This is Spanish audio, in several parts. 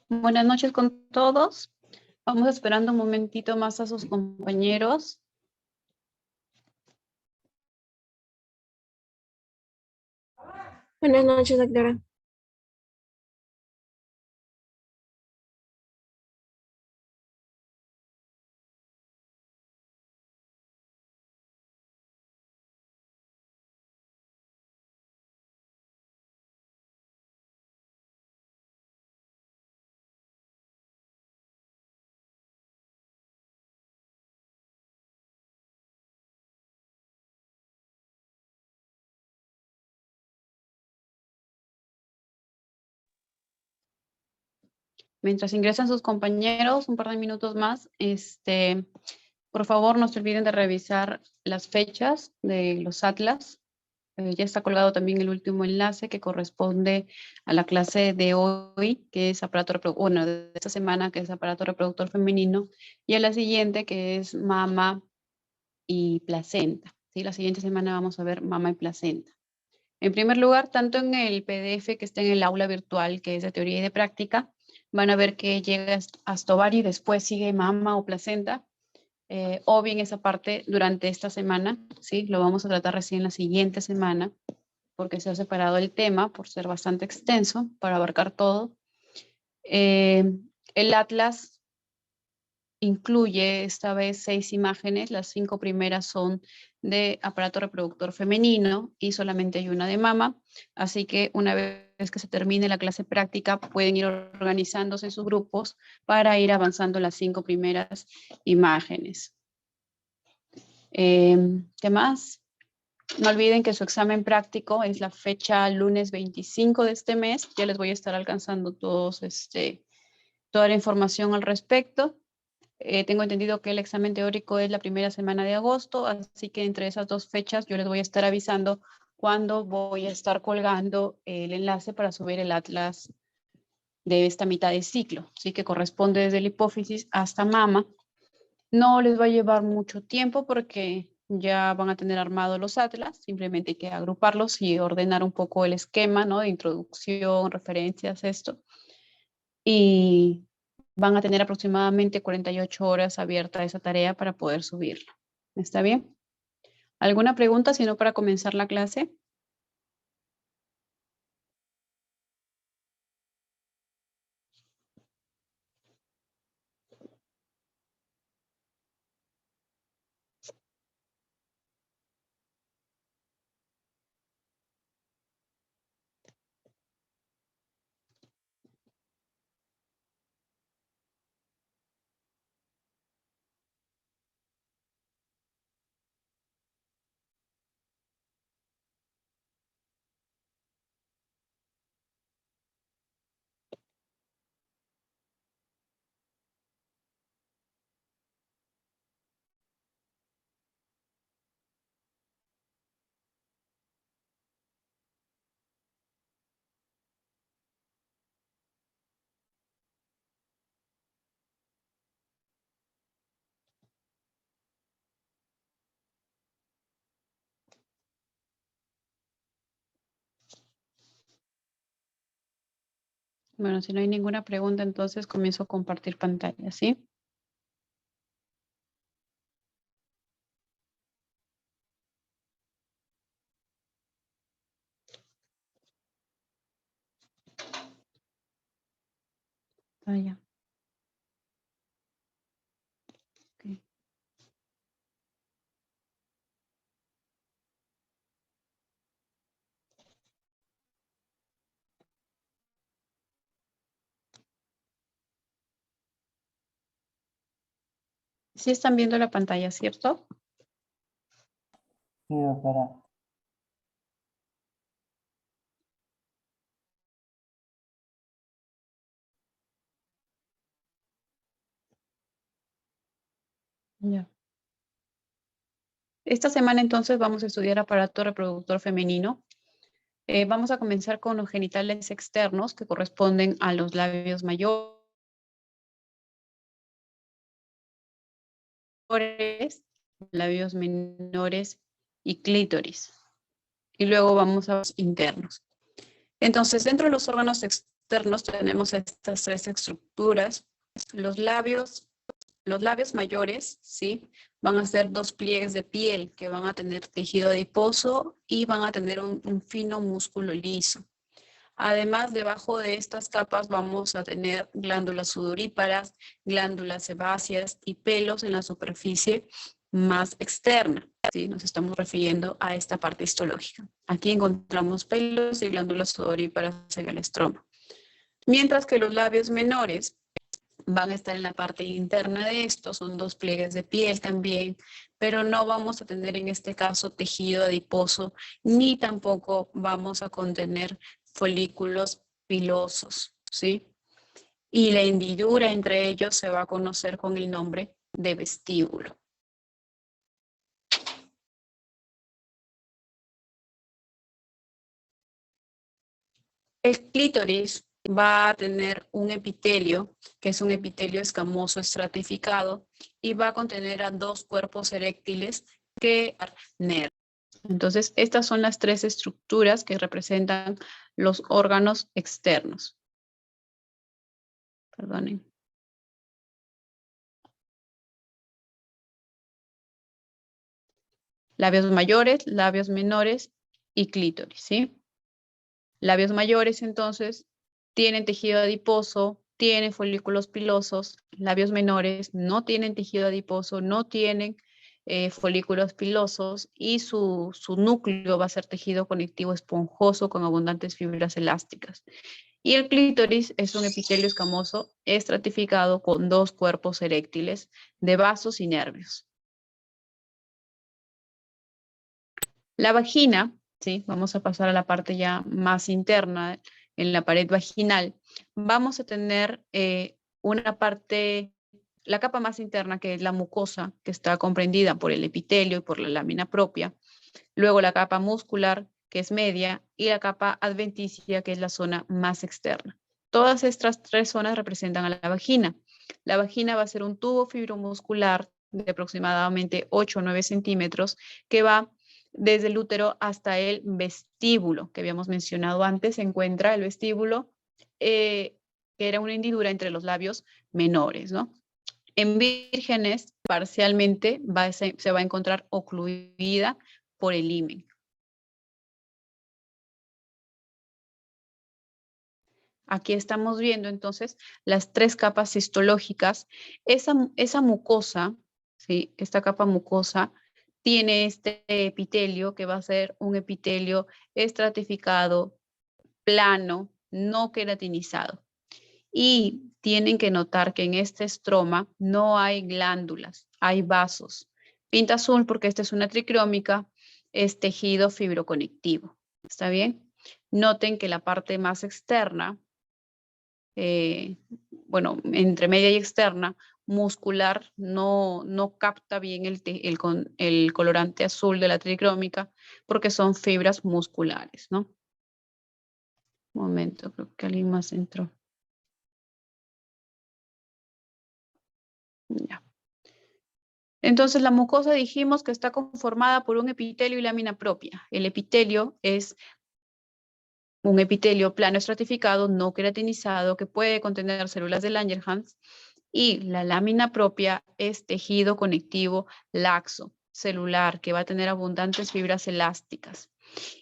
Buenas noches con todos. Vamos esperando un momentito más a sus compañeros. Buenas noches, doctora. Mientras ingresan sus compañeros, un par de minutos más, por favor no se olviden de revisar las fechas de los atlas. Ya está colgado también el último enlace que corresponde a la clase de hoy, que es aparato reproductor, bueno, de esta semana, que es aparato reproductor femenino, y a la siguiente, que es mama y placenta. ¿Sí? La siguiente semana vamos a ver mama y placenta. En primer lugar, tanto en el PDF que está en el aula virtual, que es de teoría y de práctica, van a ver que llega hasta ovario y después sigue mama o placenta, o bien esa parte durante esta semana, ¿sí? Lo vamos a tratar recién la siguiente semana, porque se ha separado el tema por ser bastante extenso para abarcar todo. El atlas incluye esta vez 6 imágenes, las 5 primeras son de aparato reproductor femenino y solamente hay una de mama, así que una vez que se termine la clase práctica pueden ir organizándose en sus grupos para ir avanzando las 5 primeras imágenes. ¿Qué más? No olviden que su examen práctico es la fecha lunes 25 de este mes, ya les voy a estar alcanzando toda la información al respecto. Tengo entendido que el examen teórico es la primera semana de agosto, así que entre esas dos fechas yo les voy a estar avisando cuándo voy a estar colgando el enlace para subir el atlas de esta mitad de ciclo, ¿sí? Que corresponde desde la hipófisis hasta mama. No les va a llevar mucho tiempo porque ya van a tener armados los atlas, simplemente hay que agruparlos y ordenar un poco el esquema, ¿no? De introducción, referencias, esto. Y van a tener aproximadamente 48 horas abierta esa tarea para poder subirla. ¿Está bien? ¿Alguna pregunta, si no, para comenzar la clase? Bueno, si no hay ninguna pregunta, entonces comienzo a compartir pantalla, ¿sí? Ah, ya. Okay. Sí están viendo la pantalla, ¿cierto? Sí, doctora. Ya. Esta semana entonces vamos a estudiar aparato reproductor femenino. Vamos a comenzar con los genitales externos que corresponden a los labios mayores, labios menores y clítoris. Y luego vamos a los internos. Entonces, dentro de los órganos externos tenemos estas tres estructuras. Los labios mayores, ¿sí? Van a ser dos pliegues de piel que van a tener tejido adiposo y van a tener un fino músculo liso. Además, debajo de estas capas vamos a tener glándulas sudoríparas, glándulas sebáceas y pelos en la superficie más externa. ¿Sí? Nos estamos refiriendo a esta parte histológica. Aquí encontramos pelos y glándulas sudoríparas en el estroma. Mientras que los labios menores van a estar en la parte interna de estos, son dos pliegues de piel también, pero no vamos a tener en este caso tejido adiposo, ni tampoco vamos a contener folículos pilosos, ¿sí? Y la hendidura entre ellos se va a conocer con el nombre de vestíbulo. El clítoris va a tener un epitelio, que es un epitelio escamoso estratificado, y va a contener a dos cuerpos eréctiles que nervios. Entonces, estas son las tres estructuras que representan los órganos externos. Perdonen. Labios mayores, labios menores y clítoris, ¿sí? Labios mayores, entonces, tienen tejido adiposo, tienen folículos pilosos. Labios menores no tienen tejido adiposo, no tienen folículos pilosos y su núcleo va a ser tejido conectivo esponjoso con abundantes fibras elásticas. Y el clítoris es un epitelio escamoso estratificado con dos cuerpos eréctiles de vasos y nervios. La vagina, ¿sí? Vamos a pasar a la parte ya más interna, en la pared vaginal. Vamos a tener una parte, la capa más interna, que es la mucosa, que está comprendida por el epitelio y por la lámina propia. Luego la capa muscular, que es media, y la capa adventicia, que es la zona más externa. Todas estas tres zonas representan a la vagina. La vagina va a ser un tubo fibromuscular de aproximadamente 8 o 9 centímetros que va desde el útero hasta el vestíbulo, que habíamos mencionado antes. Se encuentra el vestíbulo, que era una hendidura entre los labios menores, ¿no? En vírgenes, parcialmente se va a encontrar ocluida por el himen. Aquí estamos viendo entonces las tres capas histológicas. Esa mucosa, ¿sí? Esta capa mucosa tiene este epitelio que va a ser un epitelio estratificado, plano, no queratinizado. Y tienen que notar que en este estroma no hay glándulas, hay vasos. Pinta azul porque esta es una tricrómica, es tejido fibroconectivo. ¿Está bien? Noten que la parte más externa, bueno, entre media y externa, muscular, no capta bien el colorante azul de la tricrómica porque son fibras musculares, ¿no? Un momento, creo que alguien más entró. Ya. Entonces, la mucosa dijimos que está conformada por un epitelio y lámina propia. El epitelio es un epitelio plano estratificado, no queratinizado, que puede contener células de Langerhans, y la lámina propia es tejido conectivo laxo, celular, que va a tener abundantes fibras elásticas.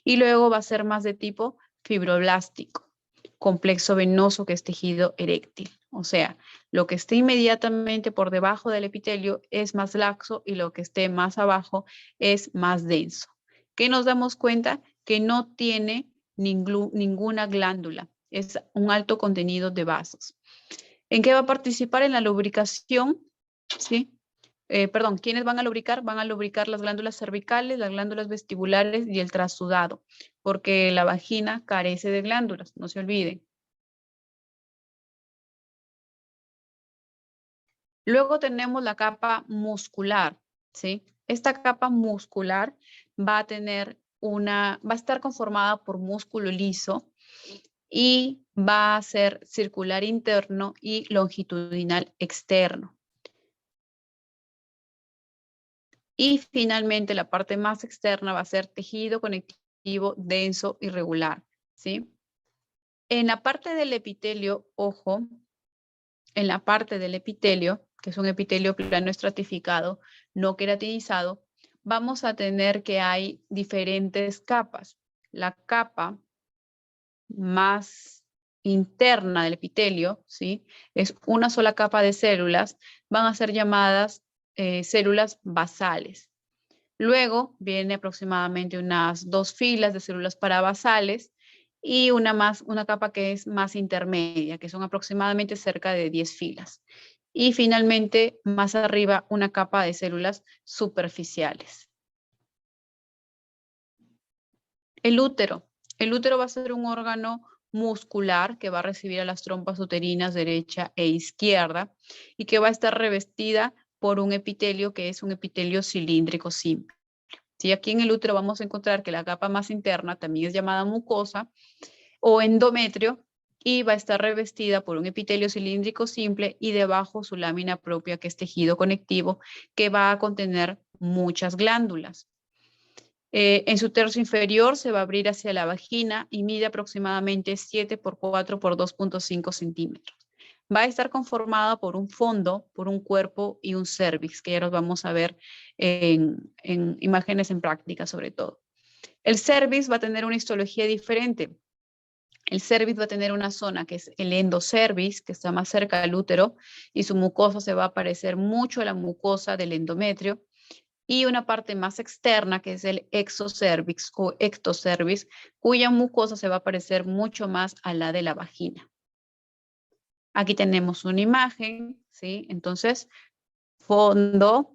Y luego va a ser más de tipo fibroblástico, complexo venoso, que es tejido eréctil. O sea, lo que esté inmediatamente por debajo del epitelio es más laxo y lo que esté más abajo es más denso. ¿Qué nos damos cuenta? Que no tiene ninguna glándula. Es un alto contenido de vasos. ¿En qué va a participar? En la lubricación, ¿sí? Perdón, ¿quiénes van a lubricar? Van a lubricar las glándulas cervicales, las glándulas vestibulares y el trasudado, porque la vagina carece de glándulas, no se olviden. Luego tenemos la capa muscular, ¿sí? Esta capa muscular va a estar conformada por músculo liso y va a ser circular interno y longitudinal externo. Y finalmente la parte más externa va a ser tejido conectivo denso y regular, ¿sí? En la parte del epitelio, ojo, en la parte del epitelio, que es un epitelio plano estratificado, no queratinizado, vamos a tener que hay diferentes capas. La capa más interna del epitelio, ¿sí? Es una sola capa de células, van a ser llamadas células basales. Luego viene aproximadamente unas 2 filas de células parabasales y una capa que es más intermedia, que son aproximadamente cerca de 10 filas. Y finalmente, más arriba, una capa de células superficiales. El útero. El útero va a ser un órgano muscular que va a recibir a las trompas uterinas derecha e izquierda y que va a estar revestida por un epitelio que es un epitelio cilíndrico simple. ¿Sí? Aquí en el útero vamos a encontrar que la capa más interna también es llamada mucosa o endometrio y va a estar revestida por un epitelio cilíndrico simple y debajo su lámina propia que es tejido conectivo que va a contener muchas glándulas. En su tercio inferior se va a abrir hacia la vagina y mide aproximadamente 7 por 4 por 2.5 centímetros. Va a estar conformada por un fondo, por un cuerpo y un cervix, que ya los vamos a ver en imágenes en práctica sobre todo. El cervix va a tener una histología diferente. El cervix va a tener una zona que es el endocervix, que está más cerca del útero, y su mucosa se va a parecer mucho a la mucosa del endometrio, y una parte más externa que es el exocervix o ectocervix, cuya mucosa se va a parecer mucho más a la de la vagina. Aquí tenemos una imagen, ¿sí? Entonces, fondo,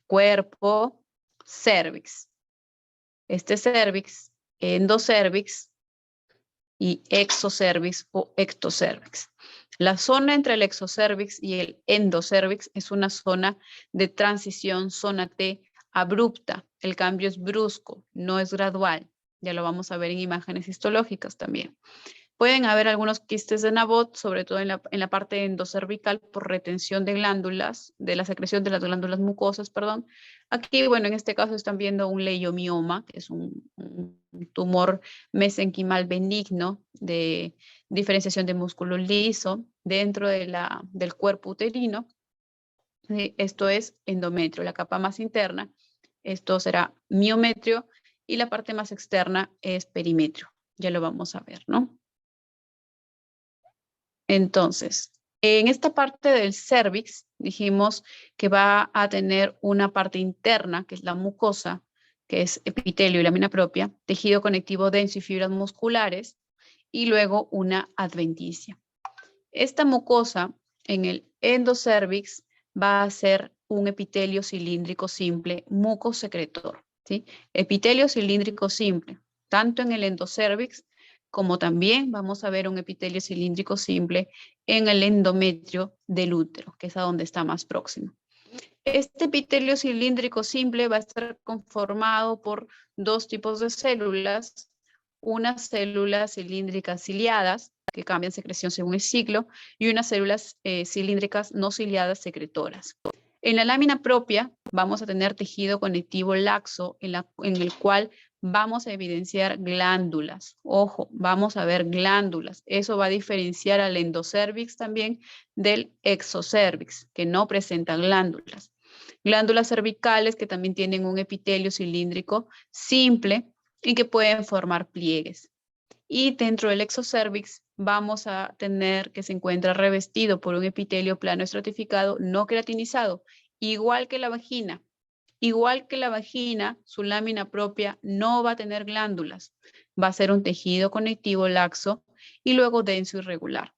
cuerpo, cervix. Este cervix, endocervix y exocervix o ectocervix. La zona entre el exocervix y el endocervix es una zona de transición, zona T, abrupta. El cambio es brusco, no es gradual. Ya lo vamos a ver en imágenes histológicas también. Pueden haber algunos quistes de Nabot, sobre todo en la parte endocervical, por retención de glándulas, de la secreción de las glándulas mucosas, perdón. Aquí, bueno, en este caso están viendo un leiomioma, que es un tumor mesenquimal benigno de diferenciación de músculo liso dentro del cuerpo uterino. Esto es endometrio, la capa más interna. Esto será miometrio y la parte más externa es perimetrio. Ya lo vamos a ver, ¿no? Entonces, en esta parte del cervix dijimos que va a tener una parte interna, que es la mucosa, que es epitelio y lámina propia, tejido conectivo denso y fibras musculares, y luego una adventicia. Esta mucosa en el endocervix va a ser un epitelio cilíndrico simple mucosecretor, ¿sí? Epitelio cilíndrico simple, tanto en el endocervix como también vamos a ver un epitelio cilíndrico simple en el endometrio del útero, que es a donde está más próximo. Este epitelio cilíndrico simple va a estar conformado por dos tipos de células, unas células cilíndricas ciliadas, que cambian secreción según el ciclo, y unas células cilíndricas no ciliadas secretoras. En la lámina propia vamos a tener tejido conectivo laxo en el cual vamos a evidenciar glándulas. Ojo, vamos a ver glándulas. Eso va a diferenciar al endocervix también del exocervix, que no presenta glándulas. Glándulas cervicales que también tienen un epitelio cilíndrico simple y que pueden formar pliegues. Y dentro del exocervix vamos a tener que se encuentra revestido por un epitelio plano estratificado no queratinizado, igual que la vagina. Igual que la vagina, su lámina propia no va a tener glándulas. Va a ser un tejido conectivo laxo y luego denso y regular.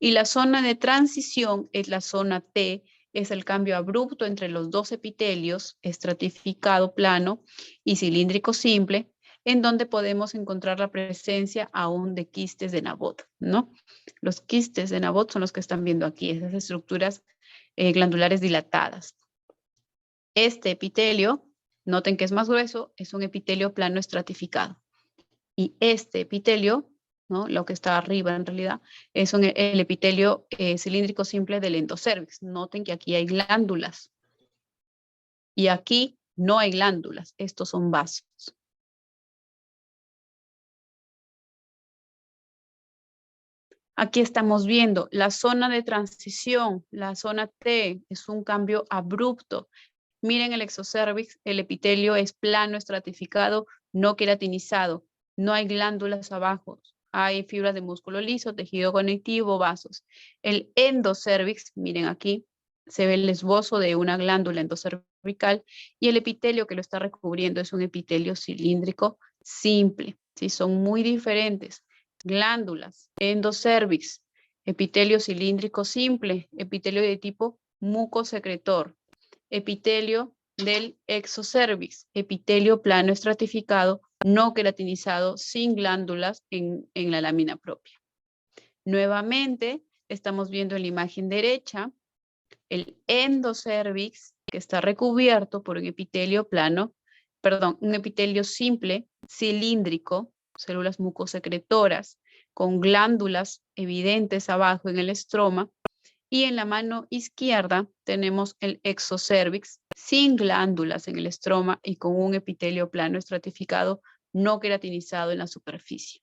Y la zona de transición es la zona T, es el cambio abrupto entre los dos epitelios, estratificado plano y cilíndrico simple, en donde podemos encontrar la presencia aún de quistes de Nabot, ¿no? Los quistes de Nabot son los que están viendo aquí, esas estructuras glandulares dilatadas. Este epitelio, noten que es más grueso, es un epitelio plano estratificado. Y este epitelio, ¿no? Lo que está arriba en realidad, es el epitelio cilíndrico simple del endocervix. Noten que aquí hay glándulas. Y aquí no hay glándulas, estos son vasos. Aquí estamos viendo la zona de transición, la zona T, es un cambio abrupto. Miren el exocervix, el epitelio es plano, estratificado, no queratinizado, no hay glándulas abajo, hay fibras de músculo liso, tejido conectivo, vasos. El endocervix, miren aquí, se ve el esbozo de una glándula endocervical y el epitelio que lo está recubriendo es un epitelio cilíndrico simple, ¿sí? Son muy diferentes. Glándulas, endocervix, epitelio cilíndrico simple, epitelio de tipo mucosecretor, epitelio del exocervix, epitelio plano estratificado, no queratinizado, sin glándulas en la lámina propia. Nuevamente, estamos viendo en la imagen derecha el endocervix, que está recubierto por un epitelio plano, perdón, un epitelio simple, cilíndrico, células mucosecretoras, con glándulas evidentes abajo en el estroma, y en la mano izquierda tenemos el exocervix sin glándulas en el estroma y con un epitelio plano estratificado no queratinizado en la superficie.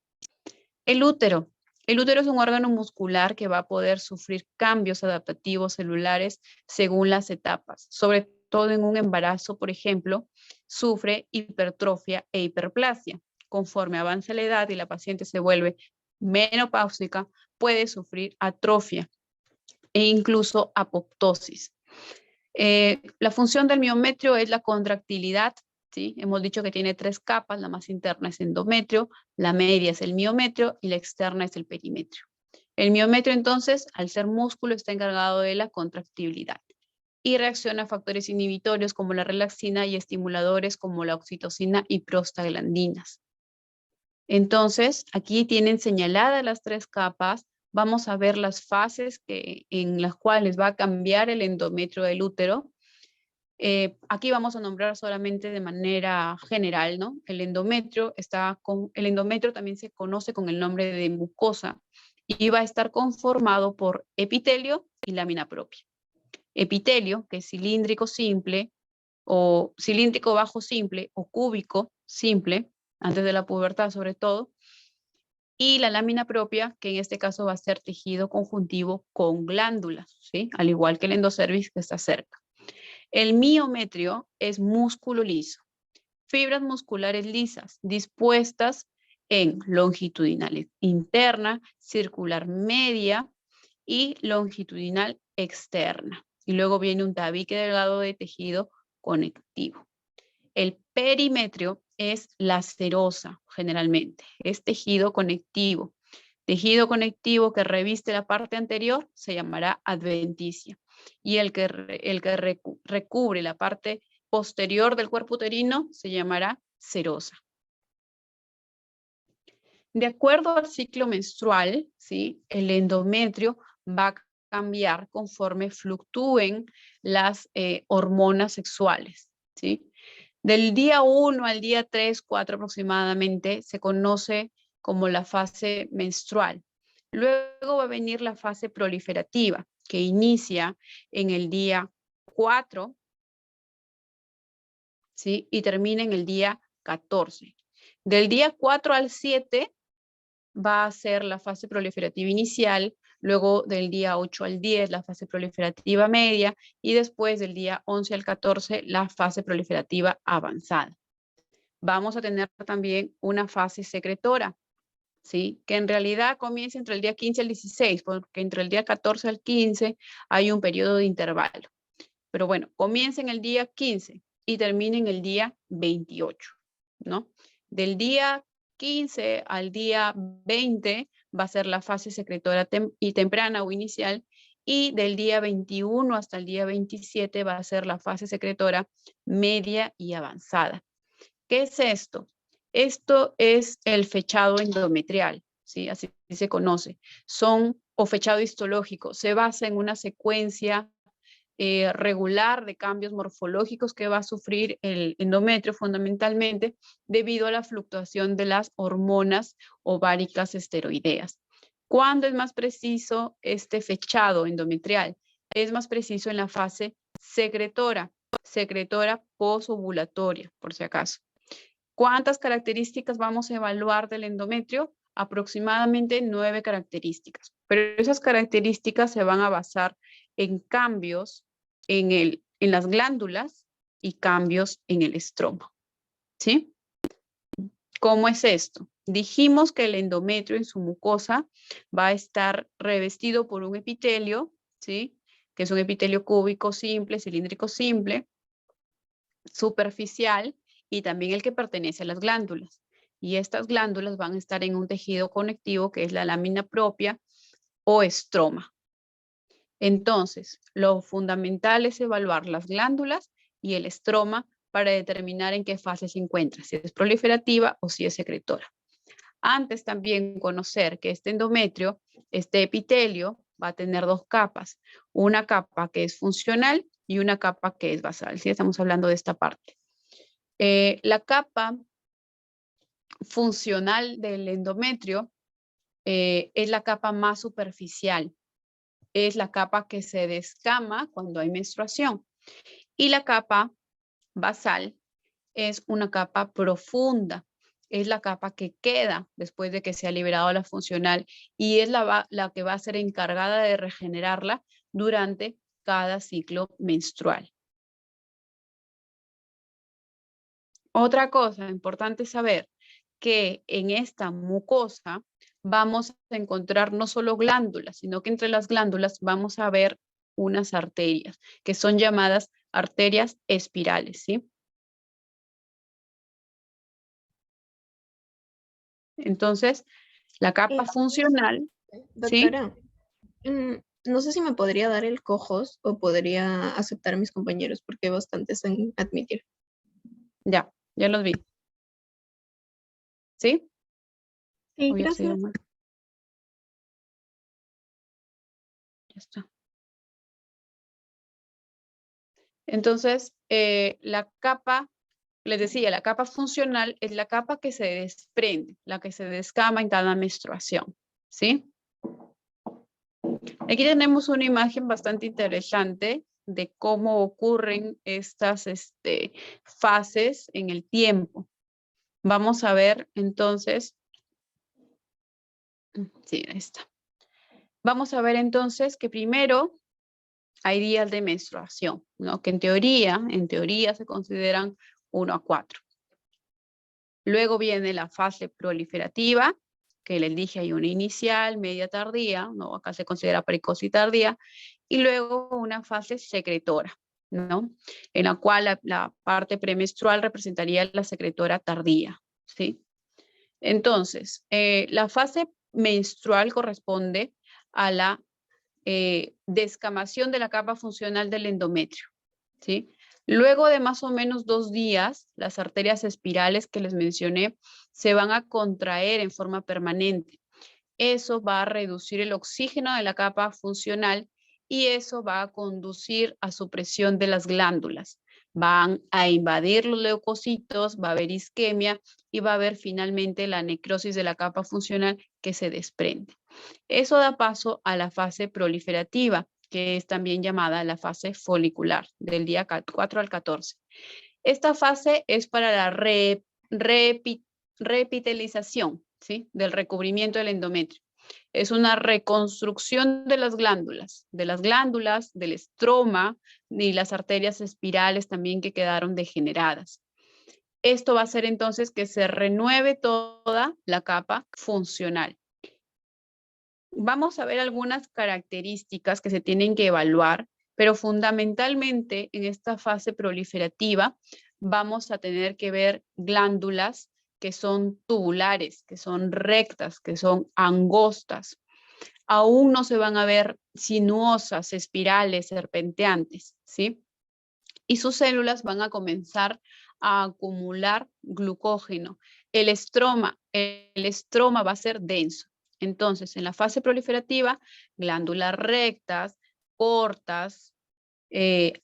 El útero. El útero es un órgano muscular que va a poder sufrir cambios adaptativos celulares según las etapas, sobre todo en un embarazo, por ejemplo, sufre hipertrofia e hiperplasia. Conforme avanza la edad y la paciente se vuelve menopáusica, puede sufrir atrofia e incluso apoptosis. La función del miometrio es la contractilidad, ¿sí? Hemos dicho que tiene 3 capas, la más interna es endometrio, la media es el miometrio y la externa es el perimetrio. El miometrio entonces, al ser músculo, está encargado de la contractibilidad y reacciona a factores inhibitorios como la relaxina y estimuladores como la oxitocina y prostaglandinas. Entonces, aquí tienen señaladas las 3 capas. Vamos a ver las fases en las cuales va a cambiar el endometrio del útero. Aquí vamos a nombrar solamente de manera general, ¿no? El endometrio también se conoce con el nombre de mucosa y va a estar conformado por epitelio y lámina propia. Epitelio, que es cilíndrico simple, o cilíndrico bajo simple, o cúbico simple, antes de la pubertad sobre todo, y la lámina propia, que en este caso va a ser tejido conjuntivo con glándulas, ¿sí? Al igual que el endocervix que está cerca. El miometrio es músculo liso, fibras musculares lisas dispuestas en longitudinal interna, circular media y longitudinal externa. Y luego viene un tabique delgado de tejido conectivo. El perimetrio es la serosa, generalmente, es tejido conectivo. Tejido conectivo que reviste la parte anterior se llamará adventicia. Y el que recubre la parte posterior del cuerpo uterino se llamará serosa. De acuerdo al ciclo menstrual, ¿sí? El endometrio va a cambiar conforme fluctúen las hormonas sexuales, ¿sí? Del día 1 al día 3, 4 aproximadamente, se conoce como la fase menstrual. Luego va a venir la fase proliferativa, que inicia en el día 4, ¿sí? Y termina en el día 14. Del día 4 al 7 va a ser la fase proliferativa inicial, luego del día 8 al 10 la fase proliferativa media y después del día 11 al 14 la fase proliferativa avanzada. Vamos a tener también una fase secretora, ¿sí? Que en realidad comienza entre el día 15 al 16, porque entre el día 14 al 15 hay un periodo de intervalo. Pero bueno, comienza en el día 15 y termina en el día 28, ¿no? Del día 15 al día 20 va a ser la fase secretora y temprana o inicial, y del día 21 hasta el día 27 va a ser la fase secretora media y avanzada. ¿Qué es esto? Esto es el fechado endometrial, ¿sí? Así se conoce. O fechado histológico, se basa en una secuencia regular de cambios morfológicos que va a sufrir el endometrio fundamentalmente debido a la fluctuación de las hormonas ováricas esteroideas. ¿Cuándo es más preciso este fechado endometrial? Es más preciso en la fase secretora posovulatoria, por si acaso. ¿Cuántas características vamos a evaluar del endometrio? aproximadamente 9 características, pero esas características se van a basar en cambios en las glándulas y cambios en el estroma, ¿sí? ¿Cómo es esto? Dijimos que el endometrio en su mucosa va a estar revestido por un epitelio, ¿sí? Que es un epitelio cúbico simple, cilíndrico simple, superficial y también el que pertenece a las glándulas. Y estas glándulas van a estar en un tejido conectivo que es la lámina propia o estroma. Entonces, lo fundamental es evaluar las glándulas y el estroma para determinar en qué fase se encuentra, si es proliferativa o si es secretora. Antes también conocer que este endometrio, este epitelio, va a tener 2 capas, una capa que es funcional y una capa que es basal. ¿Sí? Estamos hablando de esta parte. La capa funcional del endometrio es la capa más superficial, es la capa que se descama cuando hay menstruación. Y la capa basal es una capa profunda, es la capa que queda después de que se ha liberado la funcional y es la que va a ser encargada de regenerarla durante cada ciclo menstrual. Otra cosa importante saber que en esta mucosa vamos a encontrar no solo glándulas, sino que entre las glándulas vamos a ver unas arterias que son llamadas arterias espirales, ¿sí? Entonces, la capa funcional, ¿sí? Doctora, no sé si me podría dar el cojos o podría aceptar a mis compañeros porque hay bastantes en admitir. Ya los vi. ¿Sí? Sí, O ya se gracias. llama. Ya está. Entonces, la capa, les decía, la capa funcional es la capa que se desprende, la que se descama en cada menstruación, ¿sí? Aquí tenemos una imagen bastante interesante de cómo ocurren estas fases en el tiempo. Vamos a ver entonces, sí, ahí está. Vamos a ver entonces que primero hay días de menstruación, ¿no? Que en teoría se consideran 1 a 4. Luego viene la fase proliferativa, que les dije hay una inicial, media, tardía, ¿no? Acá se considera precoz y tardía, y luego una fase secretora, ¿no? En la cual la parte premenstrual representaría la secretora tardía, ¿sí? Entonces, la fase menstrual corresponde a la descamación de la capa funcional del endometrio, ¿sí? Luego de más o menos 2 días, las arterias espirales que les mencioné se van a contraer en forma permanente. Eso va a reducir el oxígeno de la capa funcional y eso va a conducir a supresión de las glándulas. Van a invadir los leucocitos, va a haber isquemia y va a haber finalmente la necrosis de la capa funcional que se desprende. Eso da paso a la fase proliferativa, que es también llamada la fase folicular, del día 4 al 14. Esta fase es para la reepitelización, ¿sí? Del recubrimiento del endometrio. Es una reconstrucción de las glándulas, del estroma y las arterias espirales también que quedaron degeneradas. Esto va a hacer entonces que se renueve toda la capa funcional. Vamos a ver algunas características que se tienen que evaluar, pero fundamentalmente en esta fase proliferativa vamos a tener que ver glándulas que son tubulares, que son rectas, que son angostas. Aún no se van a ver sinuosas, espirales, serpenteantes, ¿sí? Y sus células van a comenzar a acumular glucógeno. El estroma va a ser denso. Entonces, en la fase proliferativa, glándulas rectas, cortas,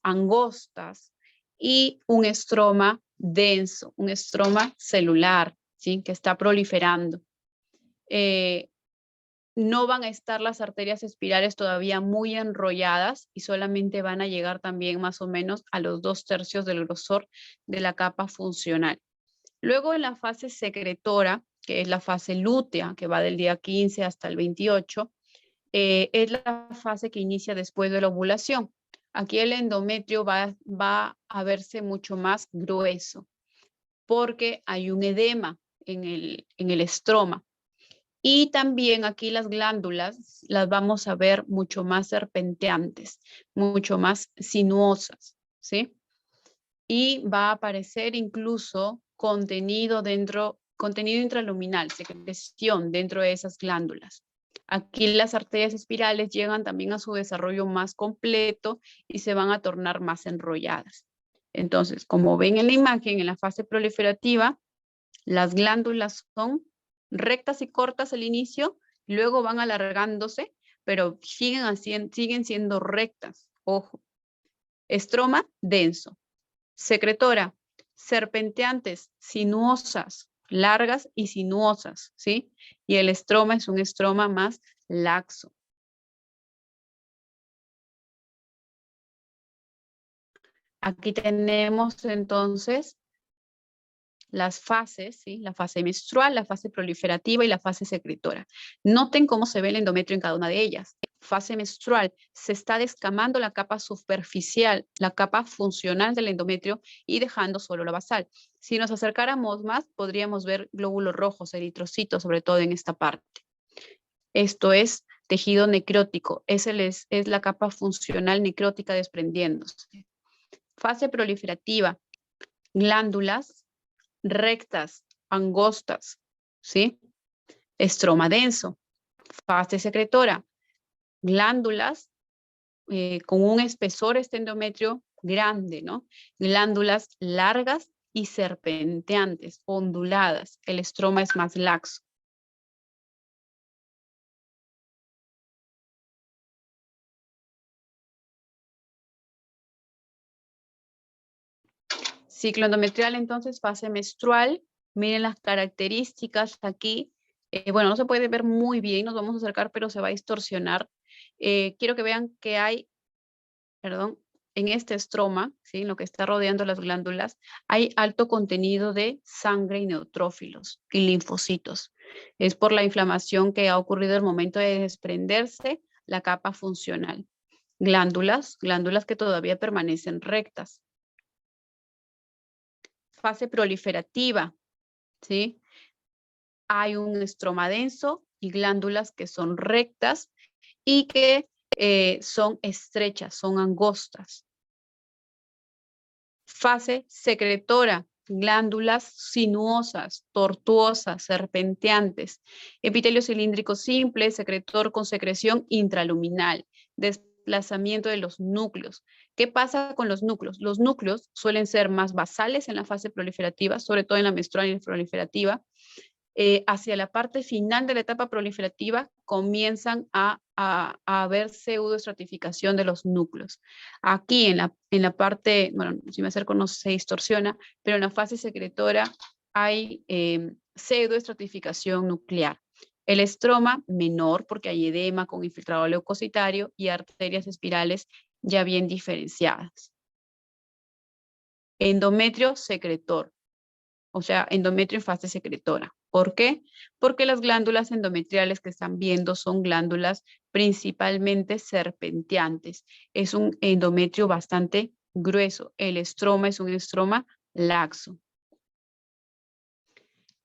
angostas y un estroma denso, un estroma celular, ¿sí? Que está proliferando. No van a estar las arterias espirales todavía muy enrolladas y solamente van a llegar también más o menos a los 2/3 del grosor de la capa funcional. Luego en la fase secretora que es la fase lútea, que va del día 15 hasta el 28, es la fase que inicia después de la ovulación. Aquí el endometrio va a verse mucho más grueso porque hay un edema en el estroma. Y también aquí las glándulas las vamos a ver mucho más serpenteantes, mucho más sinuosas, ¿sí? Y va a aparecer incluso contenido intraluminal, secreción dentro de esas glándulas. Aquí las arterias espirales llegan también a su desarrollo más completo y se van a tornar más enrolladas. Entonces, como ven en la imagen, en la fase proliferativa, las glándulas son rectas y cortas al inicio, luego van alargándose, pero siguen siendo rectas. Ojo. Estroma denso. Secretora, serpenteantes, sinuosas, largas y sinuosas, ¿sí? Y el estroma es un estroma más laxo. Aquí tenemos entonces las fases, ¿sí? La fase menstrual, la fase proliferativa y la fase secretora. Noten cómo se ve el endometrio en cada una de ellas. Fase menstrual, se está descamando la capa superficial, la capa funcional del endometrio y dejando solo la basal. Si nos acercáramos más, podríamos ver glóbulos rojos, eritrocitos, sobre todo en esta parte. Esto es tejido necrótico, es la capa funcional necrótica desprendiéndose. Fase proliferativa, glándulas rectas, angostas, ¿sí? Estroma denso. Fase secretora, glándulas con un espesor endometrio grande, ¿no? Glándulas largas y serpenteantes, onduladas. El estroma es más laxo. Ciclo endometrial, entonces, fase menstrual. Miren las características aquí. Bueno, no se puede ver muy bien, nos vamos a acercar, pero se va a distorsionar. Quiero que vean que hay, perdón, en este estroma, ¿sí? En lo que está rodeando las glándulas, hay alto contenido de sangre y neutrófilos y linfocitos. Es por la inflamación que ha ocurrido al momento de desprenderse la capa funcional. Glándulas que todavía permanecen rectas. Fase proliferativa, ¿sí? Hay un estroma denso y glándulas que son rectas y que son estrechas, son angostas. Fase secretora, glándulas sinuosas, tortuosas, serpenteantes. Epitelio cilíndrico simple, secretor con secreción intraluminal. Desplazamiento de los núcleos. ¿Qué pasa con los núcleos? Los núcleos suelen ser más basales en la fase proliferativa, sobre todo en la menstrual y proliferativa. Hacia la parte final de la etapa proliferativa comienzan a haber pseudoestratificación de los núcleos. Aquí en la parte, bueno, si me acerco no se distorsiona, pero en la fase secretora hay pseudoestratificación nuclear. El estroma menor porque hay edema con infiltrado leucocitario y arterias espirales ya bien diferenciadas. Endometrio secretor, o sea, endometrio en fase secretora. ¿Por qué? Porque las glándulas endometriales que están viendo son glándulas principalmente serpenteantes. Es un endometrio bastante grueso. El estroma es un estroma laxo.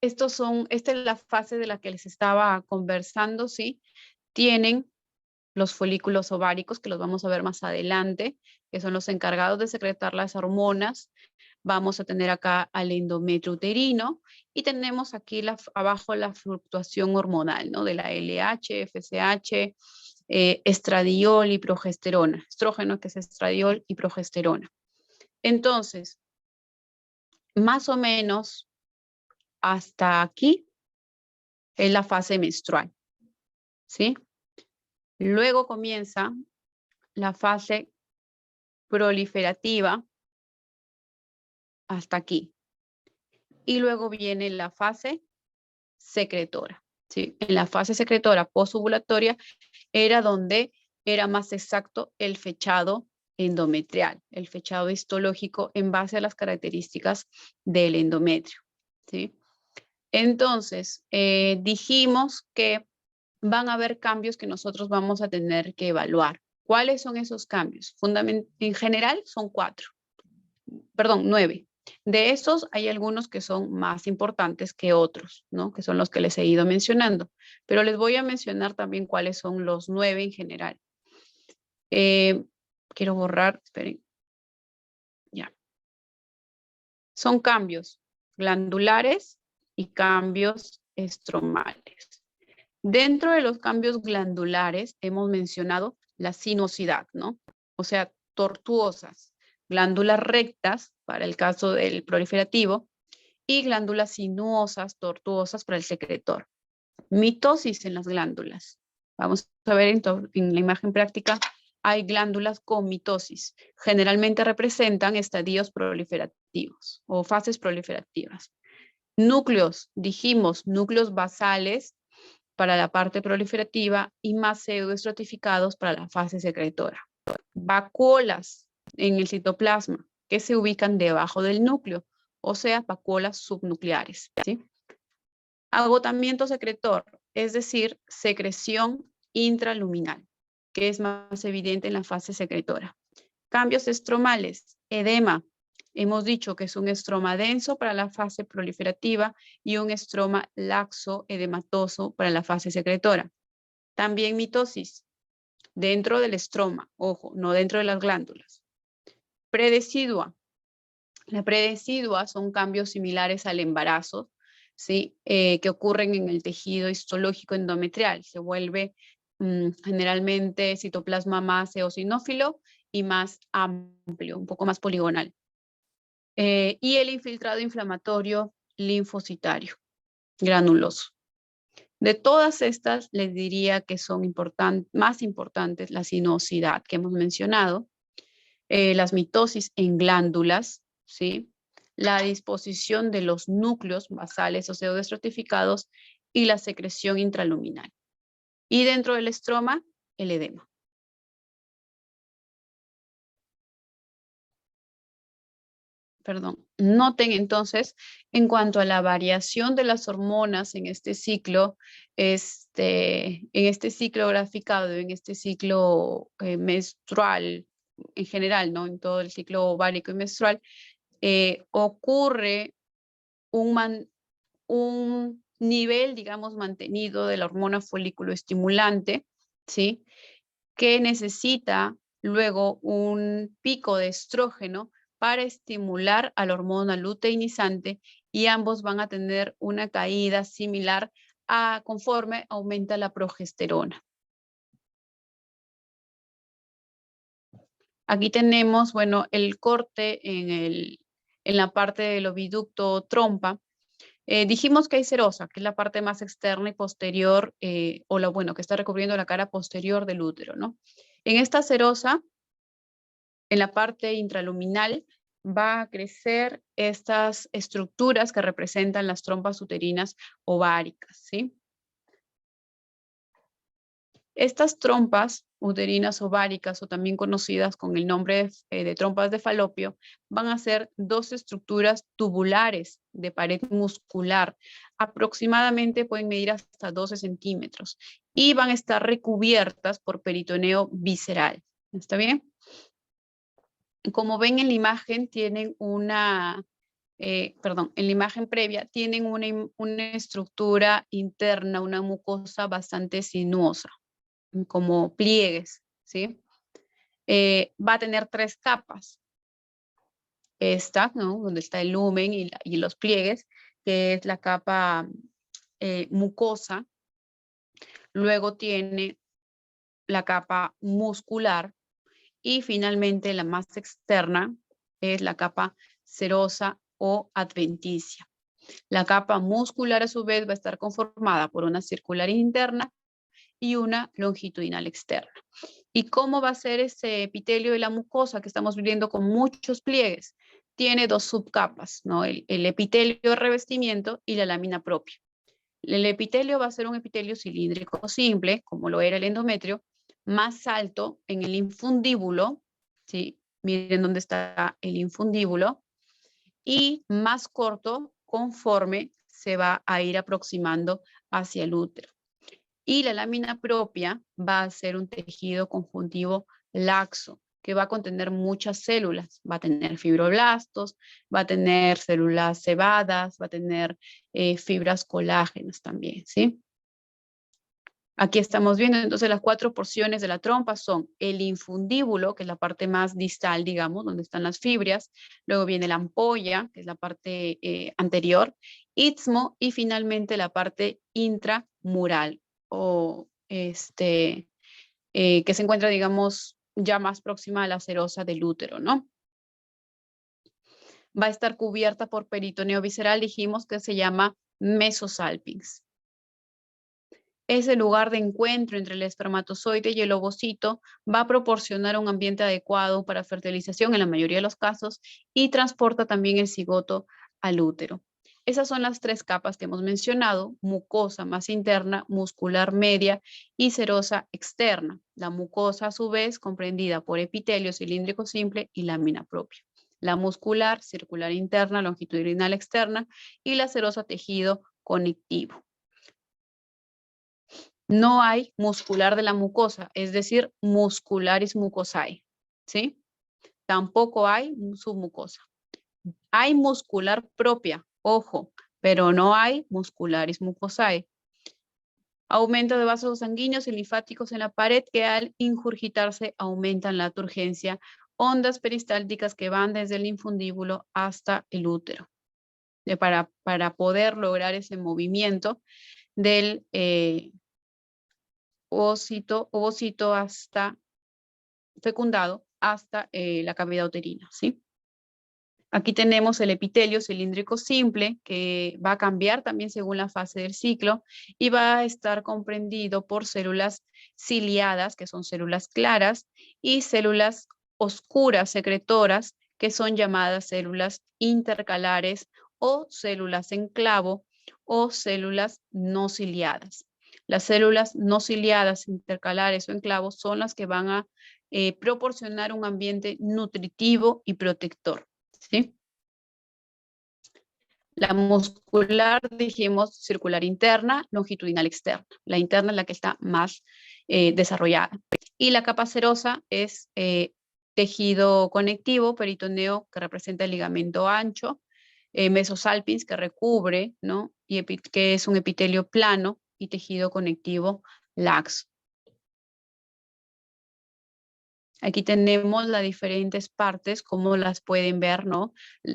Esta es la fase de la que les estaba conversando, ¿sí? Tienen los folículos ováricos, que los vamos a ver más adelante, que son los encargados de secretar las hormonas. Vamos a tener acá al endometrio uterino y tenemos aquí abajo la fluctuación hormonal, ¿no? De la LH, FSH, estradiol y progesterona. Estrógeno, que es estradiol y progesterona. Entonces, más o menos hasta aquí es la fase menstrual, ¿sí? Luego comienza la fase proliferativa hasta aquí. Y luego viene la fase secretora, ¿sí? En la fase secretora posovulatoria era donde era más exacto el fechado endometrial, el fechado histológico en base a las características del endometrio, ¿sí? Entonces, dijimos que van a haber cambios que nosotros vamos a tener que evaluar. ¿Cuáles son esos cambios? En general son 9. De esos hay algunos que son más importantes que otros, ¿no? Que son los que les he ido mencionando. Pero les voy a mencionar también cuáles son los 9 en general. Quiero borrar, esperen. Ya. Son cambios glandulares y cambios estromales. Dentro de los cambios glandulares hemos mencionado la sinuosidad, ¿no? O sea, tortuosas, glándulas rectas para el caso del proliferativo y glándulas sinuosas, tortuosas para el secretor. Mitosis en las glándulas. Vamos a ver en la imagen práctica, hay glándulas con mitosis. Generalmente representan estadios proliferativos o fases proliferativas. Núcleos, dijimos, núcleos basales para la parte proliferativa y más pseudoestratificados para la fase secretora. Vacuolas en el citoplasma que se ubican debajo del núcleo, o sea, vacuolas subnucleares, ¿sí? Agotamiento secretor, es decir, secreción intraluminal, que es más evidente en la fase secretora. Cambios estromales, edema. Hemos dicho que es un estroma denso para la fase proliferativa y un estroma laxo edematoso para la fase secretora. También mitosis dentro del estroma, ojo, no dentro de las glándulas. Predecidua. La predecidua son cambios similares al embarazo, ¿sí? Que ocurren en el tejido histológico endometrial. Se vuelve generalmente citoplasma más eosinófilo y más amplio, un poco más poligonal. Y el infiltrado inflamatorio linfocitario, granuloso. De todas estas, les diría que son más importantes la sinuosidad que hemos mencionado, las mitosis en glándulas, ¿sí? La disposición de los núcleos basales o pseudoestratificados y la secreción intraluminal. Y dentro del estroma, el edema. Perdón. Noten entonces, en cuanto a la variación de las hormonas en este ciclo, en este ciclo graficado, en este ciclo menstrual en general, ¿no? En todo el ciclo ovárico y menstrual, ocurre un nivel, digamos, mantenido de la hormona folículo estimulante, ¿sí? Que necesita luego un pico de estrógeno para estimular a la hormona luteinizante y ambos van a tener una caída similar conforme aumenta la progesterona. Aquí tenemos, bueno, el corte en la parte del oviducto trompa. Dijimos que hay serosa, que es la parte más externa y posterior, que está recubriendo la cara posterior del útero, ¿no? En esta serosa, en la parte intraluminal, va a crecer estas estructuras que representan las trompas uterinas ováricas, ¿sí? Estas trompas uterinas ováricas, o también conocidas con el nombre de trompas de falopio, van a ser dos estructuras tubulares de pared muscular. Aproximadamente pueden medir hasta 12 centímetros y van a estar recubiertas por peritoneo visceral. ¿Está bien? Como ven en la imagen, tienen en la imagen previa, tienen una estructura interna, una mucosa bastante sinuosa, como pliegues, ¿sí? Va a tener 3 capas. Esta, ¿no? Donde está el lumen y los pliegues, que es la capa mucosa. Luego tiene la capa muscular y finalmente la más externa es la capa serosa o adventicia. La capa muscular a su vez va a estar conformada por una circular interna y una longitudinal externa. ¿Y cómo va a ser ese epitelio de la mucosa que estamos viendo con muchos pliegues? Tiene 2 subcapas, ¿no? El epitelio de revestimiento y la lámina propia. El epitelio va a ser un epitelio cilíndrico simple, como lo era el endometrio, más alto en el infundíbulo, ¿sí? Miren dónde está el infundíbulo, y más corto conforme se va a ir aproximando hacia el útero. Y la lámina propia va a ser un tejido conjuntivo laxo, que va a contener muchas células. Va a tener fibroblastos, va a tener células cebadas, va a tener fibras colágenas también, ¿sí? Aquí estamos viendo entonces las 4 porciones de la trompa son el infundíbulo, que es la parte más distal, digamos, donde están las fibras. Luego viene la ampolla, que es la parte anterior, istmo y finalmente la parte intramural o que se encuentra, digamos, ya más próxima a la serosa del útero, ¿no? Va a estar cubierta por peritoneo visceral, dijimos que se llama mesosalpinx. Ese lugar de encuentro entre el espermatozoide y el ovocito va a proporcionar un ambiente adecuado para fertilización en la mayoría de los casos y transporta también el cigoto al útero. Esas son las 3 capas que hemos mencionado: mucosa más interna, muscular media y serosa externa. La mucosa, a su vez, comprendida por epitelio cilíndrico simple y lámina propia. La muscular, circular interna, longitudinal externa y la serosa, tejido conectivo. No hay muscular de la mucosa, es decir, muscularis mucosae, ¿sí? Tampoco hay submucosa. Hay muscular propia, ojo, pero no hay muscularis mucosae. Aumento de vasos sanguíneos y linfáticos en la pared que al ingurgitarse aumentan la turgencia. Ondas peristálticas que van desde el infundíbulo hasta el útero. Para poder lograr ese movimiento del ovocito hasta fecundado hasta la cavidad uterina, ¿sí? Aquí tenemos el epitelio cilíndrico simple, que va a cambiar también según la fase del ciclo y va a estar comprendido por células ciliadas, que son células claras, y células oscuras secretoras, que son llamadas células intercalares o células en clavo o células no ciliadas. Las células no ciliadas, intercalares o en clavo son las que van a proporcionar un ambiente nutritivo y protector, ¿sí? La muscular, dijimos, circular interna, longitudinal externa. La interna es la que está más desarrollada. Y la capa serosa es tejido conectivo, peritoneo, que representa el ligamento ancho, mesosalpinx, que recubre, ¿no? Y que es un epitelio plano, y tejido conectivo laxo. Aquí tenemos las diferentes partes, como las pueden ver, ¿no?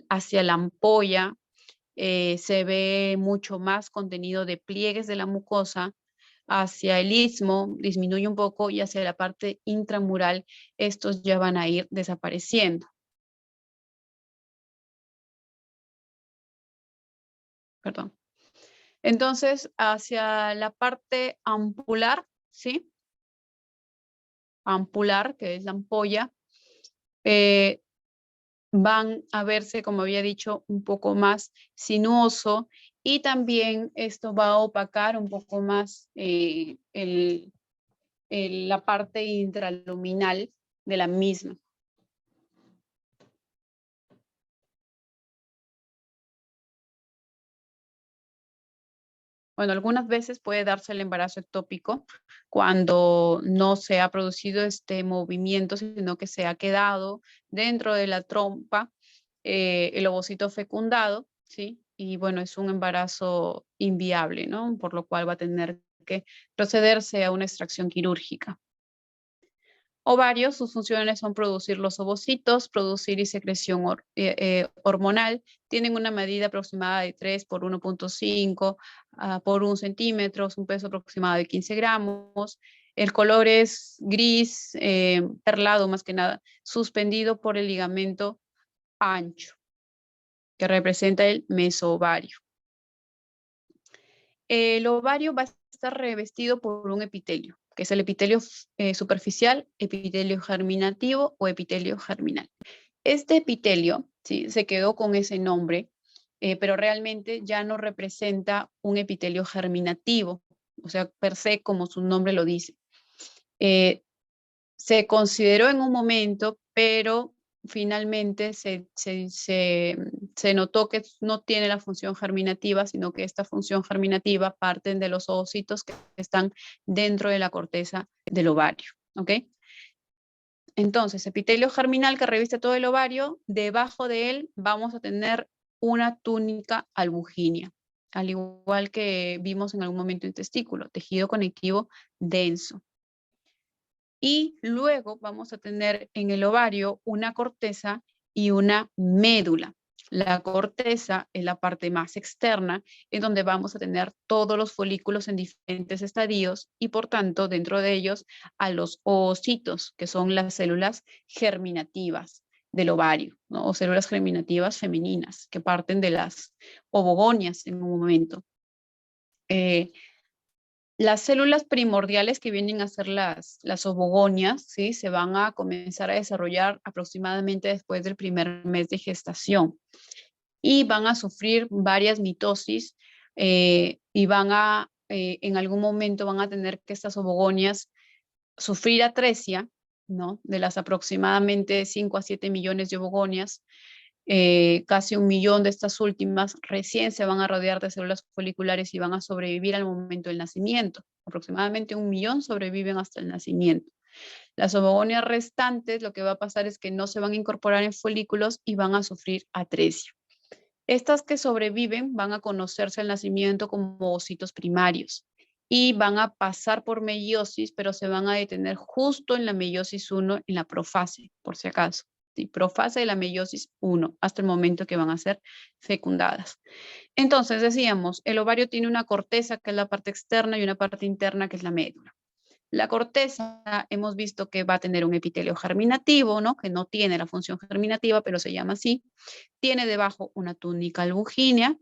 Hacia la ampolla se ve mucho más contenido de pliegues de la mucosa. Hacia el istmo disminuye un poco y hacia la parte intramural estos ya van a ir desapareciendo. Perdón. Entonces, hacia la parte ampular, ¿sí? Ampular, que es la ampolla, van a verse, como había dicho, un poco más sinuoso y también esto va a opacar un poco más la parte intraluminal de la misma. Bueno, algunas veces puede darse el embarazo ectópico cuando no se ha producido este movimiento, sino que se ha quedado dentro de la trompa el ovocito fecundado, ¿sí? Y bueno, es un embarazo inviable, ¿no? Por lo cual va a tener que procederse a una extracción quirúrgica. Ovarios, sus funciones son producir los ovocitos, producir y secreción hormonal. Tienen una medida aproximada de 3 por 1.5 por 1 centímetro, un peso aproximado de 15 gramos. El color es gris, perlado más que nada, suspendido por el ligamento ancho, que representa el mesoovario. El ovario va a estar revestido por un epitelio, que es el epitelio superficial, epitelio germinativo o epitelio germinal. Este epitelio, ¿sí?, se quedó con ese nombre, pero realmente ya no representa un epitelio germinativo, o sea, per se, como su nombre lo dice. Se consideró en un momento, pero finalmente se se notó que no tiene la función germinativa, sino que esta función germinativa parten de los ovocitos que están dentro de la corteza del ovario, ¿ok? Entonces, epitelio germinal que reviste todo el ovario, debajo de él vamos a tener una túnica albugínea, al igual que vimos en algún momento en testículo, tejido conectivo denso. Y luego vamos a tener en el ovario una corteza y una médula. La corteza es la parte más externa, en donde vamos a tener todos los folículos en diferentes estadios y por tanto dentro de ellos a los ovocitos, que son las células germinativas del ovario, ¿no? O células germinativas femeninas que parten de las ovogonias en un momento. Las células primordiales que vienen a ser las ovogonias, ¿sí? Se van a comenzar a desarrollar aproximadamente después del primer mes de gestación y van a sufrir varias mitosis y van a, en algún momento van a tener que estas ovogonias sufrir atresia, ¿no? De las aproximadamente 5 a 7 millones de ovogonias, casi 1 millón de estas últimas recién se van a rodear de células foliculares y van a sobrevivir al momento del nacimiento. Aproximadamente 1 millón sobreviven hasta el nacimiento. Las ovogonias restantes, lo que va a pasar es que no se van a incorporar en folículos y van a sufrir atresia. Estas que sobreviven van a conocerse al nacimiento como ovocitos primarios y van a pasar por meiosis, pero se van a detener justo en la meiosis 1, en la profase, por si acaso. ¿Sí? Profase de la meiosis 1, hasta el momento que van a ser fecundadas. Entonces, decíamos, el ovario tiene una corteza, que es la parte externa, y una parte interna, que es la médula. La corteza hemos visto que va a tener un epitelio germinativo, ¿no? Que no tiene la función germinativa, pero se llama así. Tiene debajo una túnica albugínea,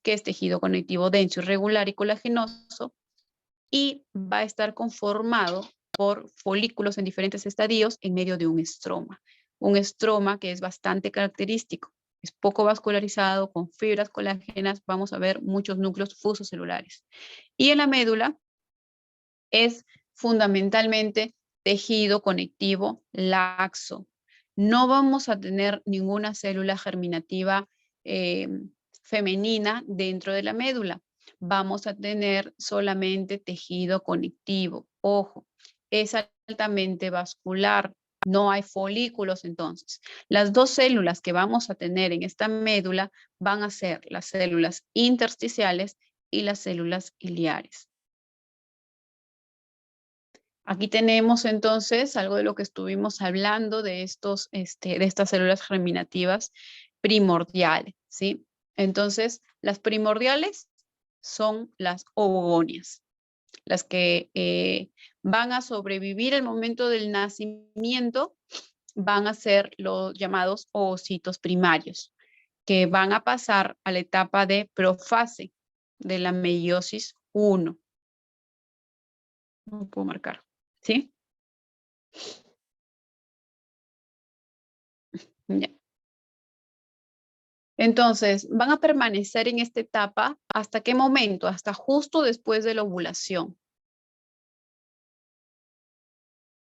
que es tejido conectivo denso, irregular y colagenoso, y va a estar conformado por folículos en diferentes estadios en medio de un estroma. Un estroma que es bastante característico. Es poco vascularizado, con fibras colágenas. Vamos a ver muchos núcleos fusocelulares. Y en la médula es fundamentalmente tejido conectivo laxo. No vamos a tener ninguna célula germinativa femenina dentro de la médula. Vamos a tener solamente tejido conectivo. Ojo, es altamente vascular. No hay folículos entonces. Las dos células que vamos a tener en esta médula van a ser las células intersticiales y las células iliares. Aquí tenemos entonces algo de lo que estuvimos hablando de estas células germinativas primordiales, ¿sí? Entonces, las primordiales son las ovogonias, las que van a sobrevivir al momento del nacimiento, van a ser los llamados ovocitos primarios, que van a pasar a la etapa de profase de la meiosis 1. No puedo marcar, ¿sí? Ya. Entonces, van a permanecer en esta etapa ¿hasta qué momento? Hasta justo después de la ovulación.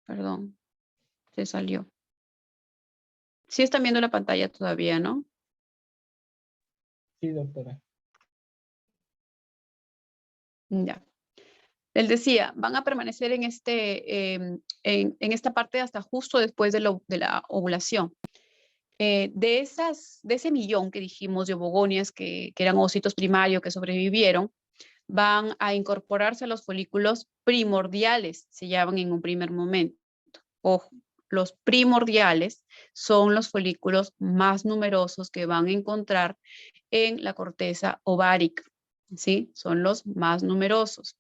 Perdón, se salió. Sí están viendo la pantalla todavía, ¿no? Sí, doctora. Ya. Él decía, van a permanecer en esta parte hasta justo después de la ovulación. De ese millón que dijimos de ovogonias que eran ovocitos primarios que sobrevivieron, van a incorporarse a los folículos primordiales, se llaman en un primer momento. Ojo, los primordiales son los folículos más numerosos que van a encontrar en la corteza ovárica, ¿sí? Son los más numerosos.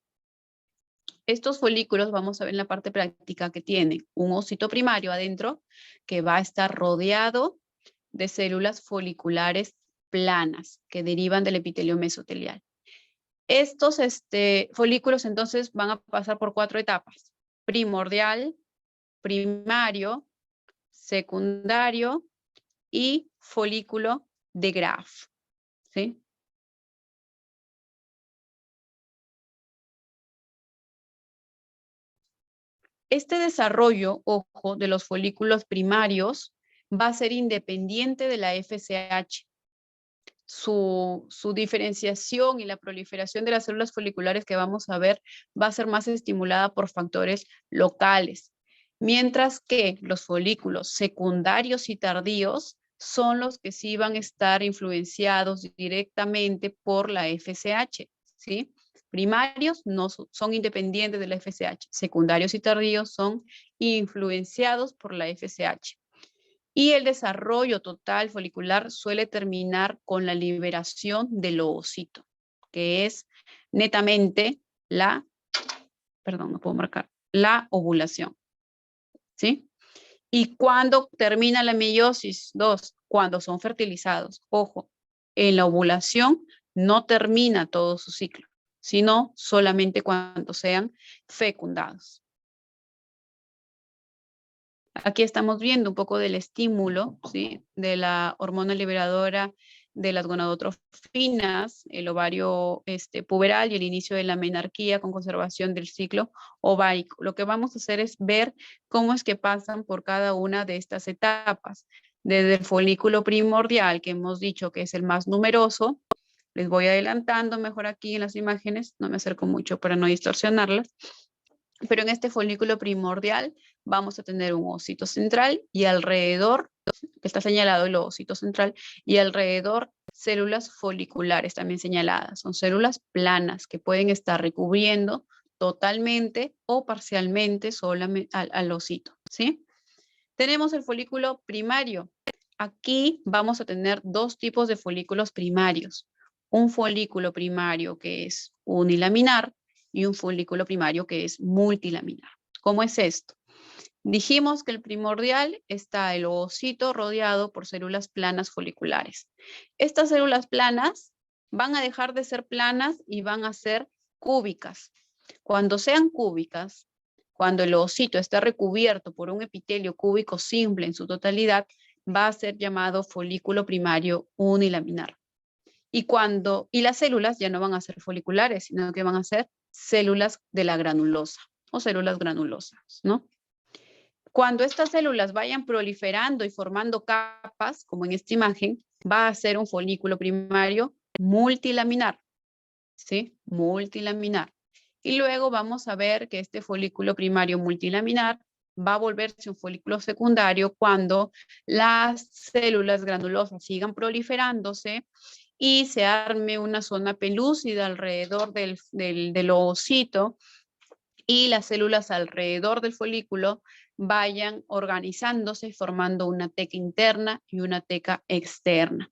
Estos folículos, vamos a ver en la parte práctica, que tienen un ovocito primario adentro que va a estar rodeado de células foliculares planas que derivan del epitelio mesotelial. Estos folículos entonces van a pasar por 4 etapas: primordial, primario, secundario y folículo de Graf, ¿sí? Este desarrollo, ojo, de los folículos primarios va a ser independiente de la FSH. su diferenciación y la proliferación de las células foliculares que vamos a ver va a ser más estimulada por factores locales, mientras que los folículos secundarios y tardíos son los que sí van a estar influenciados directamente por la FSH, ¿sí? Primarios no son independientes de la FSH, secundarios y tardíos son influenciados por la FSH. Y el desarrollo total folicular suele terminar con la liberación del ovocito, que es netamente la, perdón, no puedo marcar, la ovulación, ¿sí? ¿Y cuándo termina la meiosis? 2, cuando son fertilizados. Ojo, en la ovulación no termina todo su ciclo, sino solamente cuando sean fecundados. Aquí estamos viendo un poco del estímulo, ¿sí? De la hormona liberadora de las gonadotrofinas, el ovario puberal y el inicio de la menarquía con conservación del ciclo ovárico. Lo que vamos a hacer es ver cómo es que pasan por cada una de estas etapas. Desde el folículo primordial, que hemos dicho que es el más numeroso, les voy adelantando mejor aquí en las imágenes, no me acerco mucho para no distorsionarlas. Pero en este folículo primordial vamos a tener un ovocito central y alrededor, que está señalado el ovocito central, y alrededor células foliculares también señaladas. Son células planas que pueden estar recubriendo totalmente o parcialmente solamente al ovocito, ¿sí? Tenemos el folículo primario. Aquí vamos a tener dos tipos de folículos primarios. Un folículo primario que es unilaminar y un folículo primario que es multilaminar. ¿Cómo es esto? Dijimos que el primordial está el ovocito rodeado por células planas foliculares. Estas células planas van a dejar de ser planas y van a ser cúbicas. Cuando sean cúbicas, cuando el ovocito está recubierto por un epitelio cúbico simple en su totalidad, va a ser llamado folículo primario unilaminar. Y las células ya no van a ser foliculares, sino que van a ser células de la granulosa o células granulosas, ¿no? Cuando estas células vayan proliferando y formando capas, como en esta imagen, va a ser un folículo primario multilaminar, ¿sí? Multilaminar. Y luego vamos a ver que este folículo primario multilaminar va a volverse un folículo secundario cuando las células granulosas sigan proliferándose y se arme una zona pelúcida alrededor del ovocito y las células alrededor del folículo vayan organizándose formando una teca interna y una teca externa.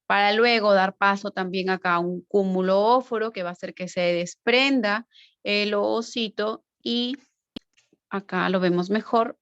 Para luego dar paso también acá a un cúmulo óforo que va a hacer que se desprenda el ovocito y acá lo vemos mejor.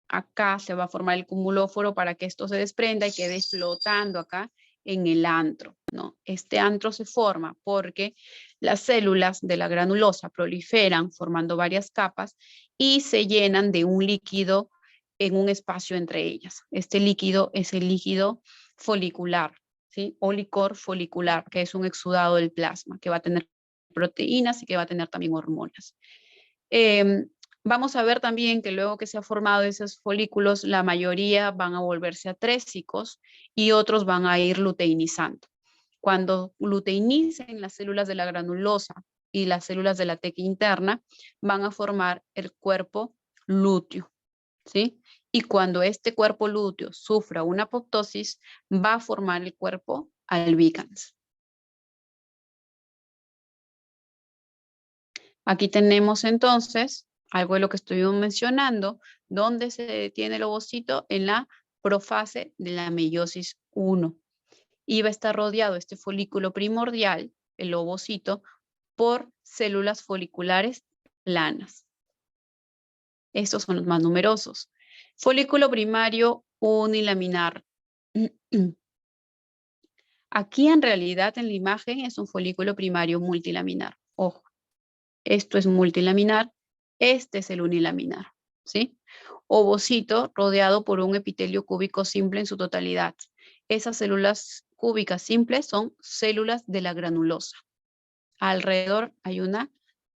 Acá se va a formar el cumulóforo para que esto se desprenda y quede flotando acá en el antro, ¿no? Este antro se forma porque las células de la granulosa proliferan formando varias capas y se llenan de un líquido en un espacio entre ellas. Este líquido es el líquido folicular, ¿sí? O licor folicular, que es un exudado del plasma, que va a tener proteínas y que va a tener también hormonas. Vamos a ver también que luego que se han formado esos folículos, la mayoría van a volverse atrésicos y otros van a ir luteinizando. Cuando luteinicen las células de la granulosa y las células de la teca interna, van a formar el cuerpo lúteo, ¿sí? Y cuando este cuerpo lúteo sufra una apoptosis, va a formar el cuerpo albicans. Aquí tenemos entonces algo de lo que estuvimos mencionando, donde se detiene el ovocito en la profase de la meiosis 1. Y va a estar rodeado este folículo primordial, el ovocito, por células foliculares planas. Estos son los más numerosos. Folículo primario unilaminar. Aquí en realidad en la imagen es un folículo primario multilaminar. Ojo, esto es multilaminar. Este es el unilaminar, ¿sí? Ovocito rodeado por un epitelio cúbico simple en su totalidad. Esas células cúbicas simples son células de la granulosa. Alrededor hay una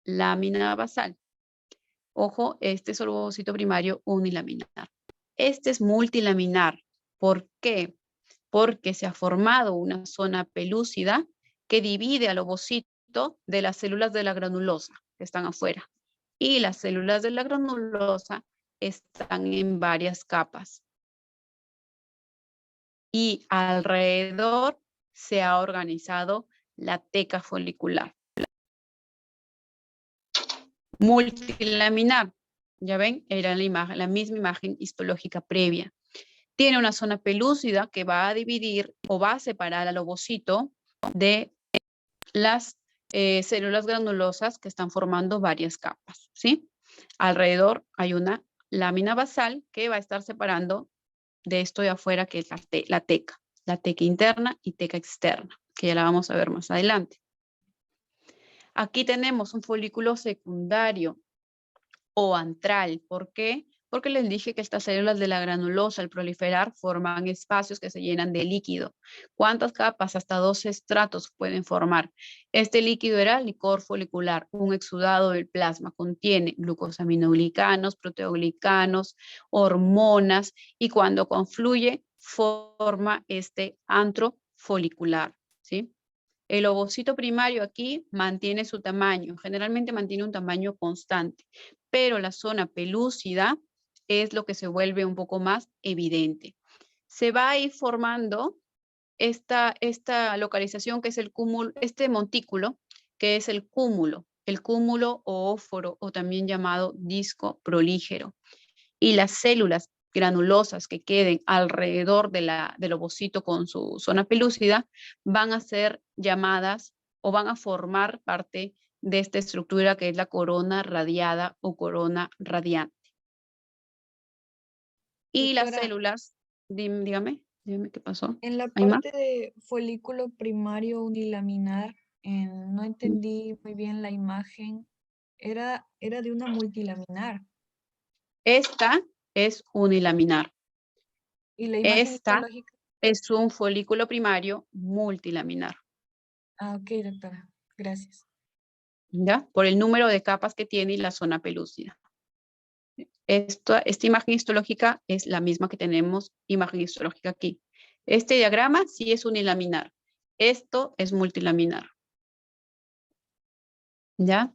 lámina basal. Ojo, este es el ovocito primario unilaminar. Este es multilaminar. ¿Por qué? porque se ha formado una zona pelúcida que divide al ovocito de las células de la granulosa que están afuera. Y las células de la granulosa están en varias capas. Y alrededor se ha organizado la teca folicular. Multilaminar, ya ven, era la misma imagen histológica previa. Tiene una zona pelúcida que va a dividir o va a separar al ovocito de las células granulosas que están formando varias capas, ¿sí? Alrededor hay una lámina basal que va a estar separando de esto de afuera, que es la teca interna y teca externa, que ya la vamos a ver más adelante. Aquí tenemos un folículo secundario o antral. ¿Por qué? Porque les dije que estas células de la granulosa al proliferar forman espacios que se llenan de líquido. ¿Cuántas capas? Hasta 12 estratos pueden formar. Este líquido era licor folicular, un exudado del plasma. Contiene glucosaminoglicanos, proteoglicanos, hormonas y cuando confluye forma este antro folicular, ¿sí? El ovocito primario aquí mantiene su tamaño, generalmente mantiene un tamaño constante, pero la zona pelúcida es lo que se vuelve un poco más evidente. Se va a ir formando esta localización que es el cúmulo, este montículo, que es el cúmulo oóforo o también llamado disco prolígero. Y las células granulosas que queden alrededor del ovocito con su zona pelúcida van a ser llamadas o van a formar parte de esta estructura que es la corona radiada o corona radiante. Y las Doctora, células, dígame qué pasó. en la ¿Hay más? parte de folículo primario unilaminar, no entendí muy bien la imagen. Era de una multilaminar. Esta es unilaminar. Y la imagen Esta histológica. es un folículo primario multilaminar. Ah, ok, doctora. Gracias. ¿Ya? Por el número de capas que tiene y la zona pelúcida. Esta imagen histológica es la misma que tenemos, imagen histológica aquí. Este diagrama sí es unilaminar. Esto es multilaminar. ¿Ya?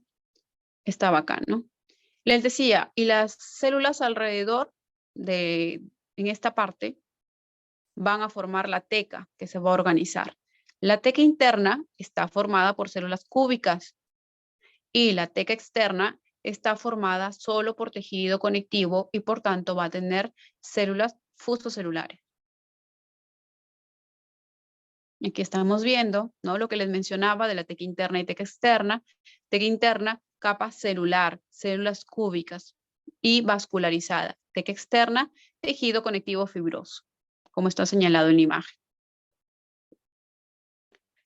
Está bacán, ¿no? Les decía, y las células alrededor en esta parte van a formar la teca que se va a organizar. La teca interna está formada por células cúbicas y la teca externa está formada solo por tejido conectivo y por tanto va a tener células fusocelulares. Aquí estamos viendo, ¿no? Lo que les mencionaba de la teca interna y teca externa. Teca interna, capa celular, células cúbicas y vascularizada. Teca externa, tejido conectivo fibroso, como está señalado en la imagen.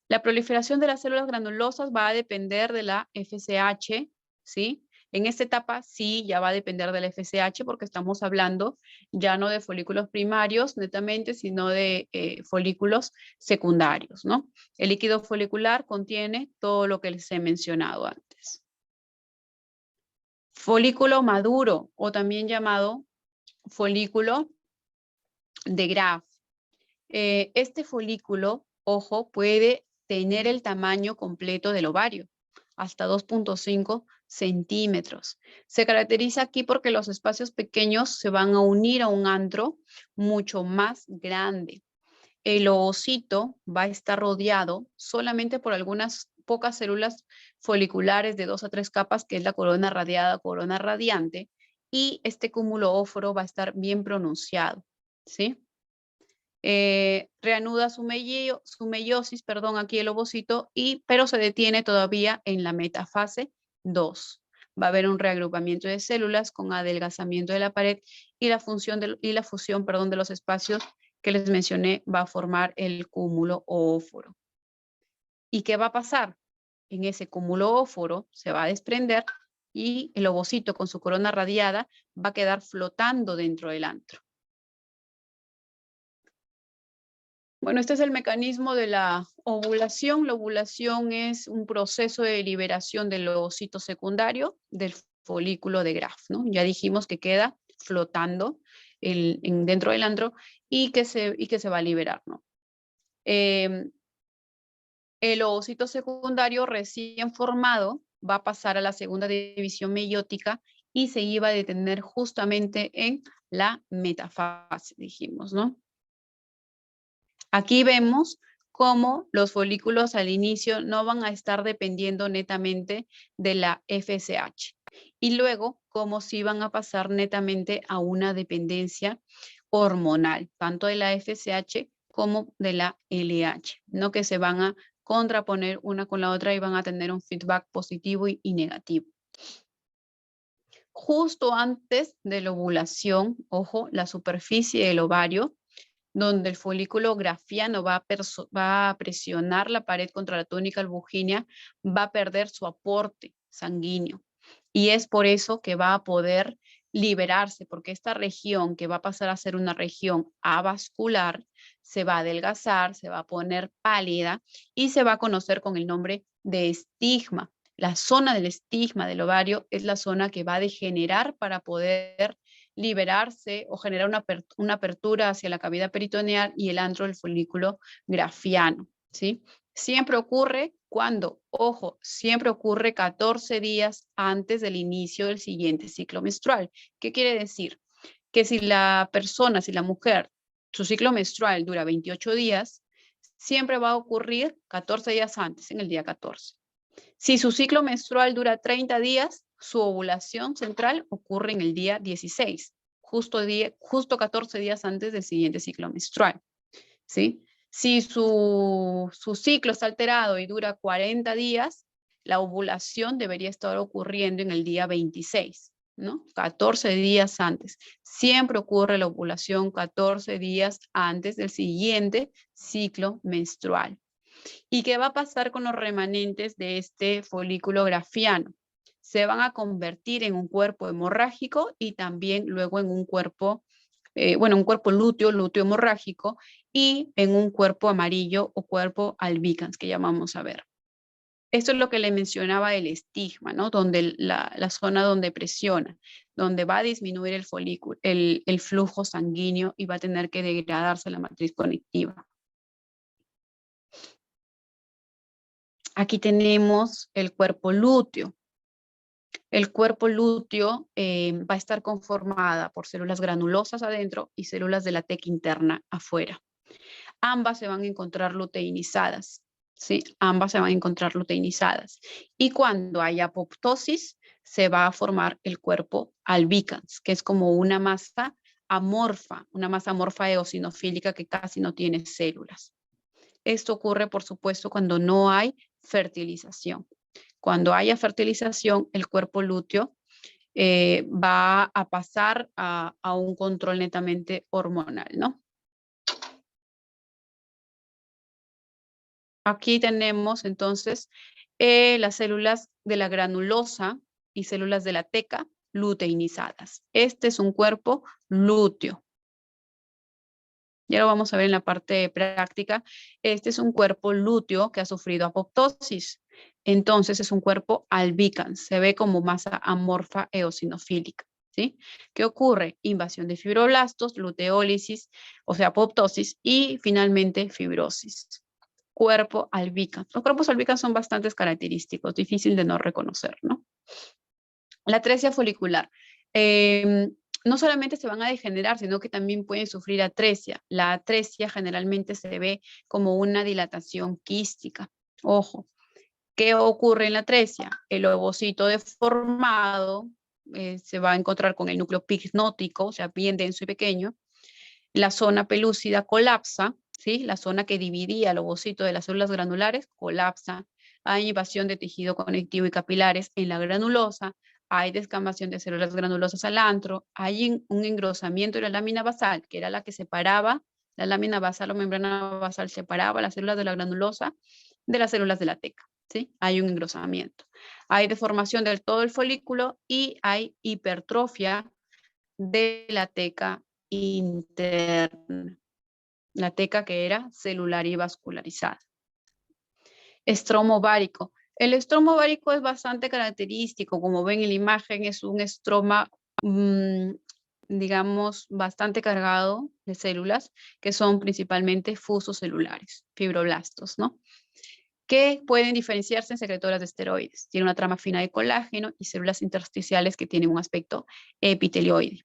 La proliferación de las células granulosas va a depender de la FSH, ¿sí? En esta etapa sí ya va a depender de la FSH porque estamos hablando ya no de folículos primarios netamente, sino de folículos secundarios, ¿no? El líquido folicular contiene todo lo que les he mencionado antes. Folículo maduro o también llamado folículo de Graf. Este folículo, ojo, puede tener el tamaño completo del ovario, hasta 2.5 centímetros. Se caracteriza aquí porque los espacios pequeños se van a unir a un antro mucho más grande. El ovocito va a estar rodeado solamente por algunas pocas células foliculares de 2 a 3 capas, que es la corona radiada, corona radiante, y este cúmulo óforo va a estar bien pronunciado, ¿sí? Reanuda su meiosis, aquí el ovocito, pero se detiene todavía en la metafase 2. Va a haber un reagrupamiento de células con adelgazamiento de la pared y la fusión de los espacios que les mencioné va a formar el cúmulo óforo. ¿Y qué va a pasar? En ese cúmulo óforo se va a desprender y el ovocito con su corona radiada va a quedar flotando dentro del antro. Bueno, este es el mecanismo de la ovulación. La ovulación es un proceso de liberación del ovocito secundario del folículo de Graf, ¿no? Ya dijimos que queda flotando dentro del antro y que se va a liberar, ¿no? El ovocito secundario recién formado va a pasar a la segunda división meiótica y se iba a detener justamente en la metafase, dijimos, ¿no? Aquí vemos cómo los folículos al inicio no van a estar dependiendo netamente de la FSH y luego cómo sí van a pasar netamente a una dependencia hormonal, tanto de la FSH como de la LH, no que se van a contraponer una con la otra y van a tener un feedback positivo y negativo. Justo antes de la ovulación, ojo, la superficie del ovario, donde el folículo grafiano va a presionar la pared contra la túnica albuginea, va a perder su aporte sanguíneo. Y es por eso que va a poder liberarse, porque esta región que va a pasar a ser una región avascular, se va a adelgazar, se va a poner pálida y se va a conocer con el nombre de estigma. La zona del estigma del ovario es la zona que va a degenerar para poder liberarse o generar una apertura hacia la cavidad peritoneal y el antro del folículo grafiano, ¿sí? Siempre ocurre cuando, ojo, siempre ocurre 14 días antes del inicio del siguiente ciclo menstrual. ¿Qué quiere decir? Que si la persona, si la mujer, su ciclo menstrual dura 28 días, siempre va a ocurrir 14 días antes, en el día 14. Si su ciclo menstrual dura 30 días, su ovulación central ocurre en el día 16, justo 14 días antes del siguiente ciclo menstrual, ¿sí? Si su ciclo está alterado y dura 40 días, la ovulación debería estar ocurriendo en el día 26, ¿no? 14 días antes. Siempre ocurre la ovulación 14 días antes del siguiente ciclo menstrual. ¿Y qué va a pasar con los remanentes de este folículo grafiano? Se van a convertir en un cuerpo hemorrágico y también luego en un cuerpo, un cuerpo lúteo hemorrágico y en un cuerpo amarillo o cuerpo albicans que llamamos a ver. Esto es lo que le mencionaba el estigma, ¿no? Donde la zona donde presiona, donde va a disminuir el folículo, el flujo sanguíneo y va a tener que degradarse la matriz conectiva. Aquí tenemos el cuerpo lúteo. El cuerpo lúteo va a estar conformada por células granulosas adentro y células de la teca interna afuera. Ambas se van a encontrar luteinizadas, ¿sí? Ambas se van a encontrar luteinizadas. Y cuando hay apoptosis, se va a formar el cuerpo albicans, que es como una masa amorfa eosinofílica que casi no tiene células. Esto ocurre, por supuesto, cuando no hay fertilización. Cuando haya fertilización, el cuerpo lúteo va a pasar a un control netamente hormonal, ¿no? Aquí tenemos entonces las células de la granulosa y células de la teca luteinizadas. Este es un cuerpo lúteo. Ya lo vamos a ver en la parte práctica. Este es un cuerpo lúteo que ha sufrido apoptosis. Entonces es un cuerpo albicans. Se ve como masa amorfa eosinofílica, ¿sí? ¿Qué ocurre? Invasión de fibroblastos, luteólisis, o sea, apoptosis y finalmente fibrosis. Cuerpo albicans. Los cuerpos albicans son bastante característicos, difícil de no reconocer, ¿no? La atresia folicular. No solamente se van a degenerar, sino que también pueden sufrir atresia. La atresia generalmente se ve como una dilatación quística. Ojo, ¿qué ocurre en la atresia? El ovocito deformado se va a encontrar con el núcleo pignótico, o sea, bien denso y pequeño. La zona pelúcida colapsa, ¿sí? La zona que dividía el ovocito de las células granulares colapsa. Hay invasión de tejido conectivo y capilares en la granulosa. Hay descamación de células granulosas al antro, hay un engrosamiento de la lámina basal, que era la que separaba, la lámina basal o membrana basal separaba las células de la granulosa de las células de la teca, ¿sí? Hay un engrosamiento. Hay deformación del todo el folículo y hay hipertrofia de la teca interna, la teca que era celular y vascularizada. Estromo ovárico. El estromo ovárico es bastante característico, como ven en la imagen, es un estroma digamos, bastante cargado de células, que son principalmente fusos celulares, fibroblastos, ¿no? Que pueden diferenciarse en secretoras de esteroides. Tiene una trama fina de colágeno y células intersticiales que tienen un aspecto epitelioide.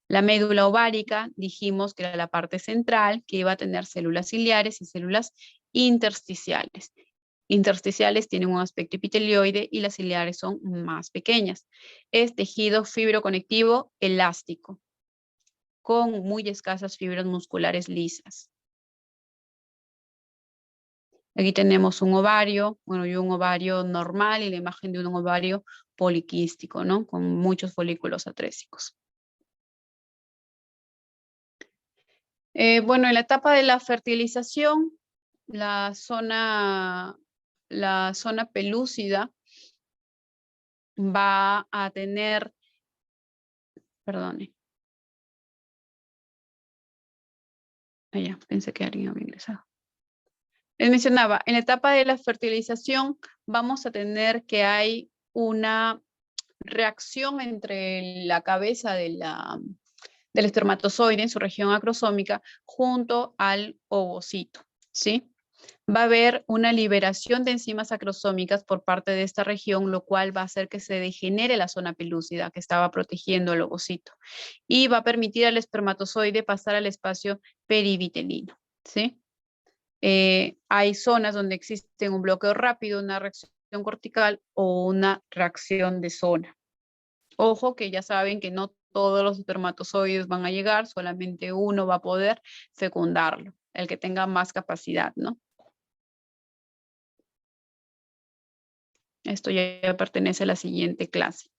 La médula ovárica, dijimos que era la parte central, que iba a tener células ciliares y células intersticiales. Intersticiales tienen un aspecto epitelioide y las ciliares son más pequeñas. Es tejido fibroconectivo elástico, con muy escasas fibras musculares lisas. Aquí tenemos un ovario, bueno, y un ovario normal y la imagen de un ovario poliquístico, ¿no? Con muchos folículos atrésicos. Bueno, en la etapa de la fertilización, la zona pelúcida va a tener, perdone. Ya, pensé que alguien había ingresado. Les mencionaba, en la etapa de la fertilización vamos a tener que hay una reacción entre la cabeza del espermatozoide en su región acrosómica junto al ovocito, ¿sí? Va a haber una liberación de enzimas acrosómicas por parte de esta región, lo cual va a hacer que se degenere la zona pelúcida que estaba protegiendo el ovocito y va a permitir al espermatozoide pasar al espacio perivitelino, ¿sí? Hay zonas donde existe un bloqueo rápido, una reacción cortical o una reacción de zona. Ojo que ya saben que no todos los espermatozoides van a llegar, solamente uno va a poder fecundarlo, el que tenga más capacidad, ¿no? Esto ya pertenece a la siguiente clase.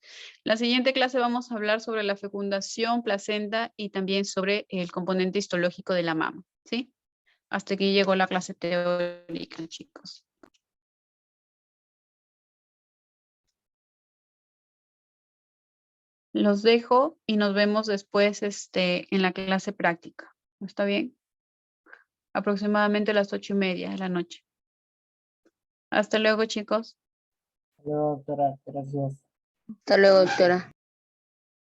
La siguiente clase vamos a hablar sobre la fecundación, placenta y también sobre el componente histológico de la mama, ¿sí? Hasta aquí llegó la clase teórica, chicos. Los dejo y nos vemos después en la clase práctica. ¿Está bien? Aproximadamente a las 8:30 de la noche. Hasta luego, chicos. Hasta luego, doctora. Gracias. Hasta luego, doctora.